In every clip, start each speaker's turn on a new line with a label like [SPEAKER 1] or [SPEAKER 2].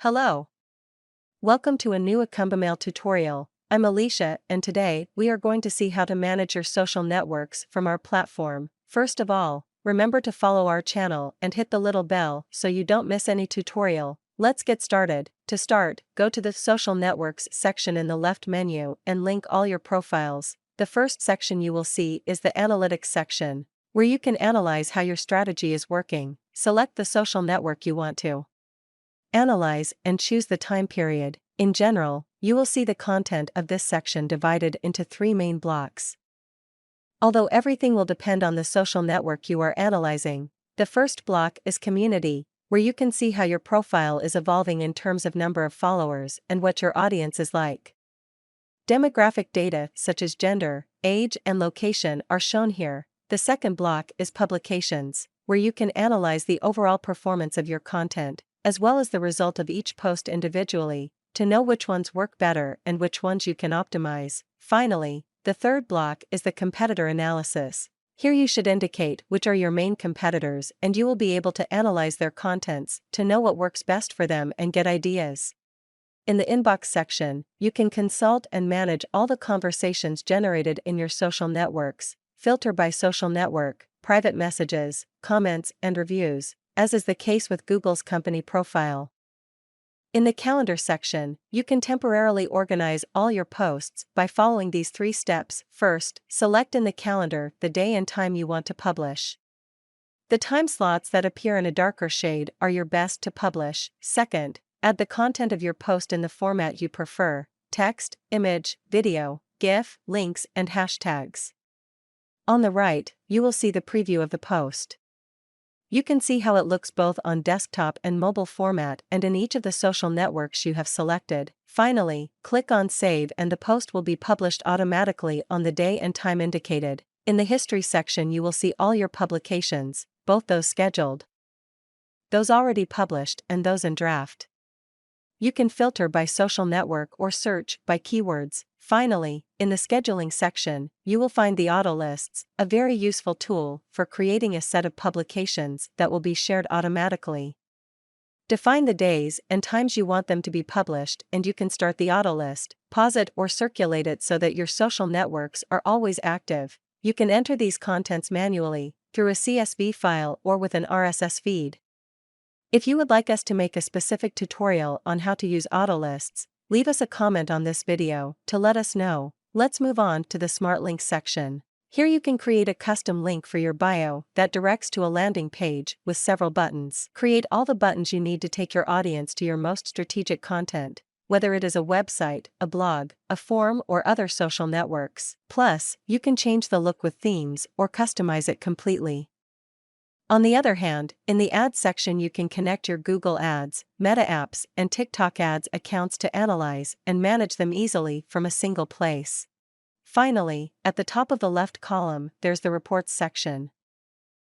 [SPEAKER 1] Hello. Welcome to a new Acumbamail tutorial. I'm Alicia, and today we are going to see how to manage your social networks from our platform. First of all, remember to follow our channel and hit the little bell so you don't miss any tutorial. Let's get started. To start, go to the Social Networks section in the left menu and link all your profiles. The first section you will see is the Analytics section, where you can analyze how your strategy is working. Select the social network you want to analyze and choose the time period. In general, you will see the content of this section divided into three main blocks. Although everything will depend on the social network you are analyzing, the first block is Community, where you can see how your profile is evolving in terms of number of followers and what your audience is like. Demographic data such as gender, age, and location are shown here. The second block is Publications, where you can analyze the overall performance of your content, as well as the result of each post individually, to know which ones work better and which ones you can optimize. Finally, the third block is the Competitor Analysis. Here you should indicate which are your main competitors and you will be able to analyze their contents to know what works best for them and get ideas. In the Inbox section, you can consult and manage all the conversations generated in your social networks, filter by social network, private messages, comments, and reviews, as is the case with Google's company profile. In the Calendar section, you can temporarily organize all your posts by following these three steps. First, select in the calendar the day and time you want to publish. The time slots that appear in a darker shade are your best to publish. Second, add the content of your post in the format you prefer: text, image, video, GIF, links, and hashtags. On the right, you will see the preview of the post. You can see how it looks both on desktop and mobile format and in each of the social networks you have selected. Finally, click on Save and the post will be published automatically on the day and time indicated. In the History section you will see all your publications, both those scheduled, those already published, and those in draft. You can filter by social network or search by keywords. Finally, in the Scheduling section, you will find the auto lists, a very useful tool for creating a set of publications that will be shared automatically. Define the days and times you want them to be published and you can start the auto list, pause it, or circulate it so that your social networks are always active. You can enter these contents manually, through a CSV file or with an RSS feed. If you would like us to make a specific tutorial on how to use autolists, leave us a comment on this video to let us know. Let's move on to the Smart Links section. Here you can create a custom link for your bio that directs to a landing page with several buttons. Create all the buttons you need to take your audience to your most strategic content, whether it is a website, a blog, a forum, or other social networks. Plus, you can change the look with themes or customize it completely. On the other hand, in the Ads section you can connect your Google Ads, Meta Apps, and TikTok Ads accounts to analyze and manage them easily from a single place. Finally, at the top of the left column, there's the Reports section.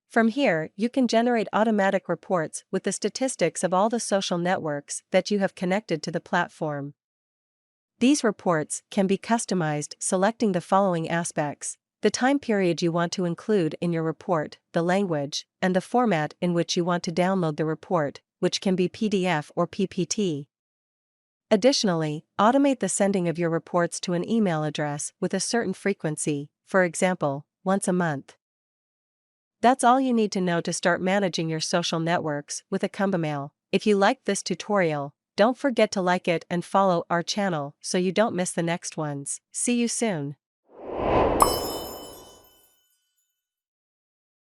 [SPEAKER 1] From here, you can generate automatic reports with the statistics of all the social networks that you have connected to the platform. These reports can be customized selecting the following aspects: the time period you want to include in your report, the language, and the format in which you want to download the report, which can be PDF or PPT. Additionally, automate the sending of your reports to an email address with a certain frequency, for example, once a month. That's all you need to know to start managing your social networks with Acumbamail. If you liked this tutorial, don't forget to like it and follow our channel so you don't miss the next ones. See you soon.